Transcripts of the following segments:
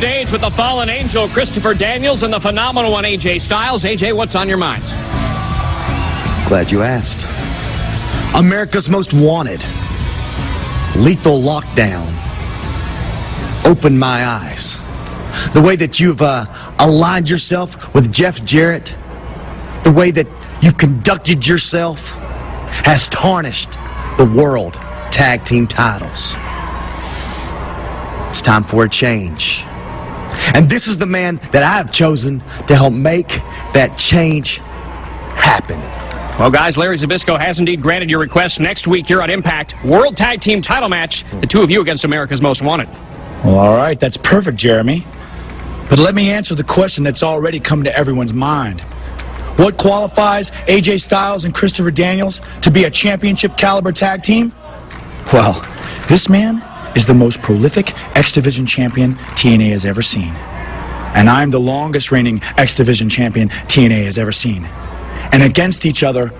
backstage with the fallen angel, Christopher Daniels, and the phenomenal one, AJ Styles. AJ, what's on your mind? Glad you asked. America's Most Wanted. Lethal Lockdown. Open my eyes. The way that you've aligned yourself with Jeff Jarrett, the way that you've conducted yourself, has tarnished the world tag team titles. It's time for a change. And this is the man that I have chosen to help make that change happen. Well, guys, Larry Zbyszko has indeed granted your request. Next week here on Impact, World Tag Team title match, the two of you against America's Most Wanted. Well, all right, that's perfect, Jeremy. But let me answer the question that's already come to everyone's mind. What qualifies AJ Styles and Christopher Daniels to be a championship caliber tag team? Well, this man is the most prolific X Division champion TNA has ever seen. And I'm the longest reigning X Division champion TNA has ever seen. And against each other,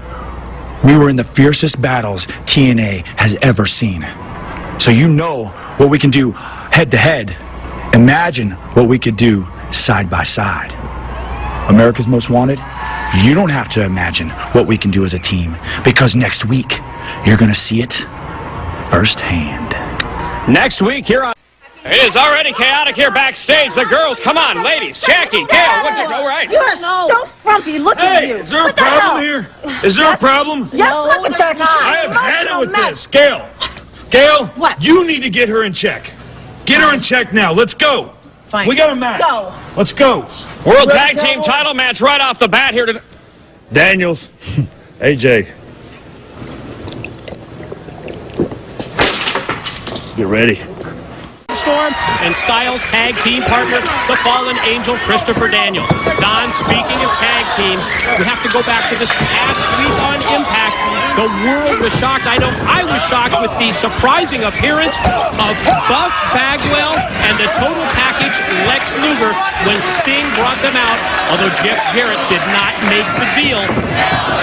we were in the fiercest battles TNA has ever seen. So you know what we can do head to head. Imagine what we could do side by side. America's Most Wanted, you don't have to imagine what we can do as a team, because next week, you're going to see it firsthand. Next week here on... It is already chaotic here backstage. The girls, come on, ladies. Jackie, Gail, what did you... All right. You are so frumpy. Look at you. Is there a problem here? Is there a problem? Yes, look at Jackie. I have had it with this. Gail. Gail, what? You need to get her in check. Get her in check now. Let's go. Fine. We got a match. Go. Let's go. World Tag Team title match right off the bat here today. Daniels. AJ. Get ready. Storm and Styles tag team partner, the fallen angel Christopher Daniels. Don, speaking of tag teams, we have to go back to this past week on Impact. The world was shocked. I know I was shocked with the surprising appearance of Buff Bagwell and the total package Lex Luger when Sting brought them out, although Jeff Jarrett did not make the deal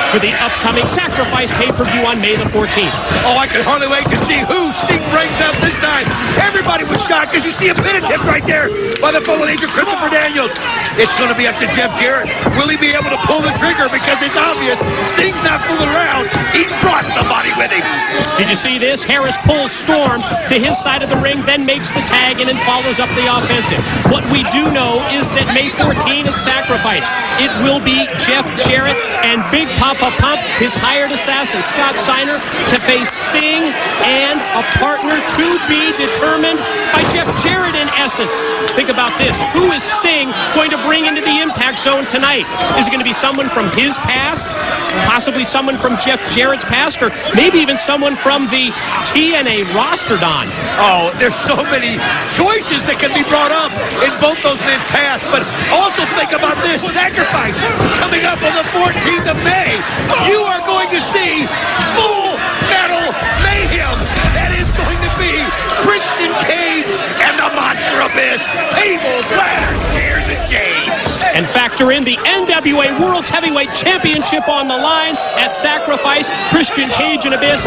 for the upcoming Sacrifice pay-per-view on May the 14th. Oh, I can hardly wait to see who Sting brings out this time. Everybody was shocked because you see a pin attempt right there by the fallen angel Christopher Daniels. It's going to be up to Jeff Jarrett. Will he be able to pull the trigger? Because it's obvious Sting's not fooling around. He's brought somebody with him. Did you see this? Harris pulls Storm to his side of the ring, then makes the tag and then follows up the offensive. What we do know is that May 14 at Sacrifice, it will be Jeff Jarrett and Big Papa Pump, his hired assassin, Scott Steiner, to face Sting and a partner to be determined by Jeff Jarrett, in essence. Think about this. Who is Sting going to bring into the Impact Zone tonight? Is it going to be someone from his past? Possibly someone from Jeff Jarrett's past? Or maybe even someone from the TNA roster, Don? Oh, there's so many choices that can be brought up in both those men's past. But also think about this. Sacrifice coming up on the 14th of May. You are going to see Full Metal Mayhem. That is going to be Christian Cage and the Monster Abyss. Tables, ladders, chairs, and chains. And factor in the NWA World's Heavyweight Championship on the line at Sacrifice. Christian Cage and Abyss,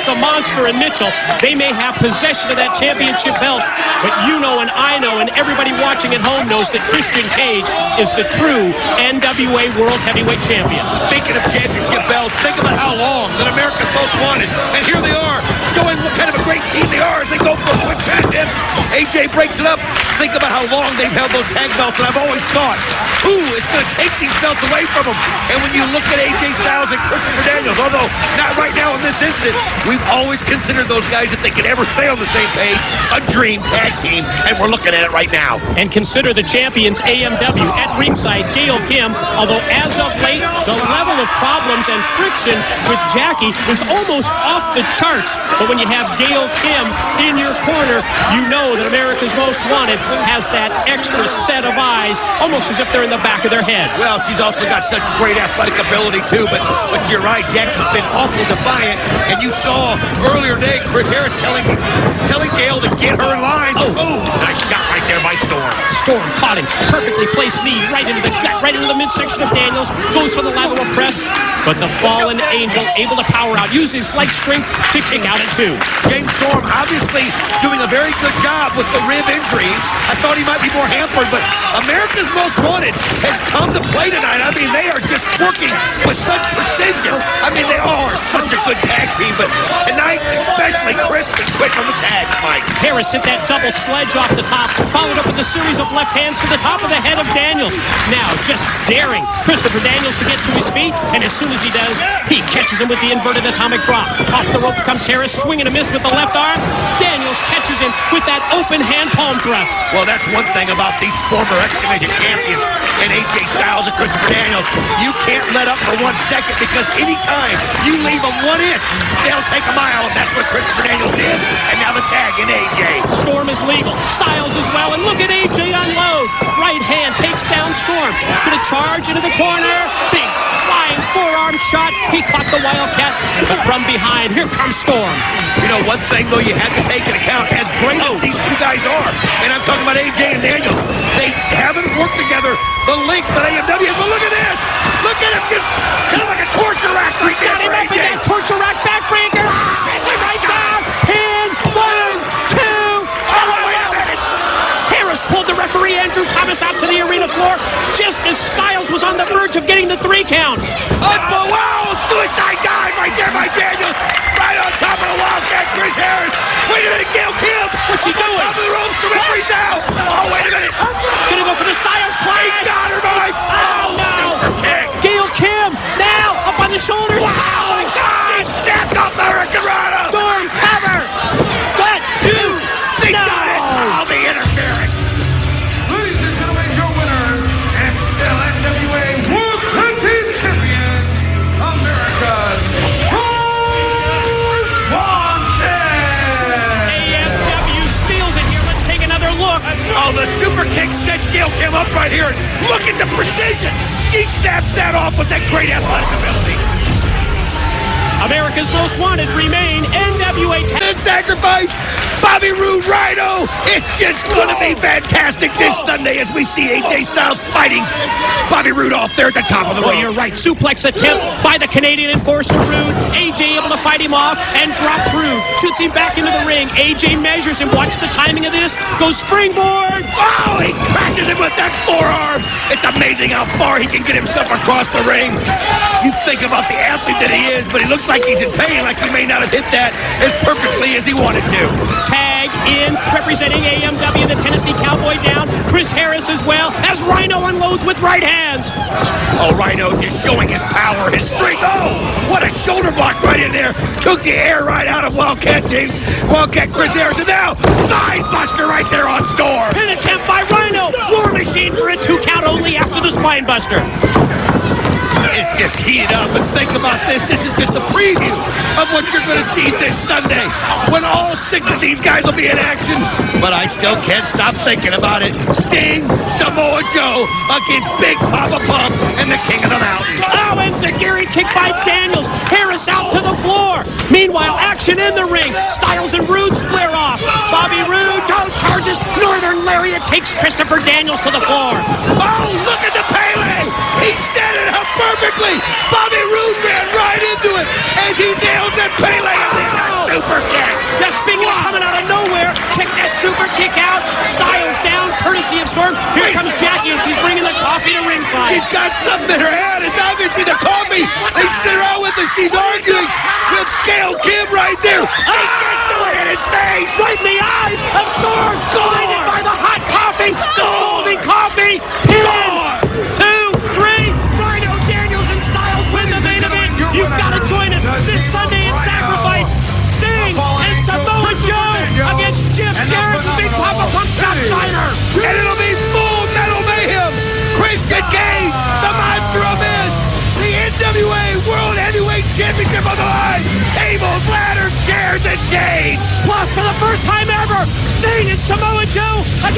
the Monster, and Mitchell. They may have possession of that championship belt, but you know and I know and everybody watching at home knows that Christian Cage is the true NWA World Heavyweight Champion. Speaking of championship belts, think about how long that America's Most Wanted. And here they are, showing what kind of a great team they are as they go for a quick pin attempt. AJ breaks it up. Think about how long they've held those tag belts, and I've always thought, who is going to take these belts away from them? And when you look at AJ Styles and Christopher Daniels, although not right now in this instant, we've always considered those guys, if they could ever stay on the same page, a dream tag team, and we're looking at it right now. And consider the champions, AMW, at ringside, Gail Kim, although as of late, the level of problems and friction with Jackie is almost off the charts. But when you have Gail Kim in your corner, you know that America's Most Wanted has that extra set of eyes, almost as if they're in the back of their heads. Well, she's also got such great athletic ability, too, but you're right, Jackie's been awful defiant, and you saw earlier today Chris Harris telling Gail to get her in line. Oh. Boom! Nice shot right there by Storm. Storm caught him. Perfectly placed knee right into the gut, right into the midsection of Daniels. Goes for the lateral press. But the fallen angel able to power out, using slight strength to kick out at 2. James Storm obviously doing a very good job with the rib injuries. I thought he might be more hampered, but America's Most Wanted has come to play tonight. I mean, they are just working with such precision. I mean, they are such a good tag team, but tonight, especially crisp and quick on the tags, Mike. Harris hit that double sledge off the top, followed up with a series of left hands to the top of the head of Daniels. Now, just daring Christopher Daniels to get to his feet, and as soon as he does, he catches him with the inverted atomic drop. Off the ropes comes Harris, swing and a miss with the left arm. Daniels catches him with that open hand palm thrust. Well, that's one thing about these former X-Division champions in AJ Styles and Christopher Daniels. You can't let up for 1 second, because anytime you leave them 1 inch, they'll take a mile, and that's what Christopher Daniels did. And now the tag in AJ. Storm is legal. Styles as well, and look at AJ unload. Right hand takes down Storm. Gonna charge into the corner. Big flying forearm shot. He caught the Wildcat, but from behind, here comes Storm. You know, one thing, though, you have to take into account, as great as these two guys are, and I'm talking about AJ and Daniels, they haven't worked together the length that AMW. But look at this. Look at him, just kind of like a torture rack right there for AJ. That torture rack backbreaker. Spins it right down. Pin. 1, 2. Oh, wait a minute. Harris pulled the referee Andrew Thomas out to the arena floor just as Styles was on the verge of getting the 3 count. Wow, suicide dive right there by Daniels. Right on top of the Wildcat, Chris Harris. Wait a minute, Gail Kim. What's he doing? On top of the ropes, the referee's out. Oh, wait a minute. Gonna go for the Styles clash. He's got her, Mike. Oh, no. Super kick. Gail Kim now up on the shoulders. Wow. Oh, my God. She snapped off the Hurricanrana. Storm cover. 1, 2. They No. got it. Oh, the interference. Ladies and gentlemen, your winners and still NWA World Heavyweight Champion, America's Most Wanted. AMW steals it here. Let's take another look. Oh, the super kick sets Gail Kim up right here. Look at the precision. She snaps that off with that great athletic ability. America's Most Wanted remain NWA And sacrifice, Bobby Roode Rhino. It's just going to be fantastic this Sunday as we see AJ Styles fighting Bobby Roode off there at the top of the Oh, ropes. you're right. Suplex attempt by the Canadian enforcer Roode. AJ able to fight him off and drops Roode. Shoots him back into the ring. AJ measures him. Watch the timing of this. Goes springboard. Oh, he crashes him with that forearm. It's amazing how far he can get himself across the ring. You think about the athlete that he is, but he looks like he's in pain, like he may not have hit that as perfectly as he wanted to. Tag in, representing AMW, the Tennessee Cowboy down. Chris Harris as well, as Rhino unloads with right hands. Oh, Rhino just showing his power, his strength. Oh, what a shoulder block right in there. Took the air right out of Wildcat Chris Harris. And now, Spine Buster right there on Storm. An attempt by Rhino. War Machine for a 2 count only after the Spine Buster. It's just heated up, and think about this. This is just a preview of what you're going to see this Sunday when all 6 of these guys will be in action. But I still can't stop thinking about it. Sting, Samoa Joe against Big Papa Pump and the King of the Mountain. Oh, and Zagiri kick by Daniels. Harris out to the floor. Meanwhile, action in the ring. Styles and Roode square off. Bobby Roode charges. Northern Lariat takes Christopher Daniels to the floor. Oh, look at the Pele! He set it up perfectly. Bobby Roode ran right into it as he nails that Pele and then that super kick. Now, speaking of coming out of nowhere, check that super kick out. Styles down, courtesy of Storm. Here comes Jackie, and she's bringing the coffee to ringside. She's got something in her hand. It's obviously the coffee. They sit around with her. She's arguing with Gail Kim right there. She just threw it in his face. Right in the eyes of Storm. Blinded by the hot coffee. The scalding coffee. Pin. 2, 3. Rhino, Daniels, and Styles win the main event. You've got to join us this Sunday in Sacrifice. Sting and Samoa Joe against Jeff Jarrett and Big Papa Pump Scott Steiner. And it'll be full metal mayhem. Christian Cage, the Monster of This, the NWA World Heavyweight Championship on the line. Tables, ladders, chairs, and shades. Plus, for the first time ever, Sting and Samoa Joe against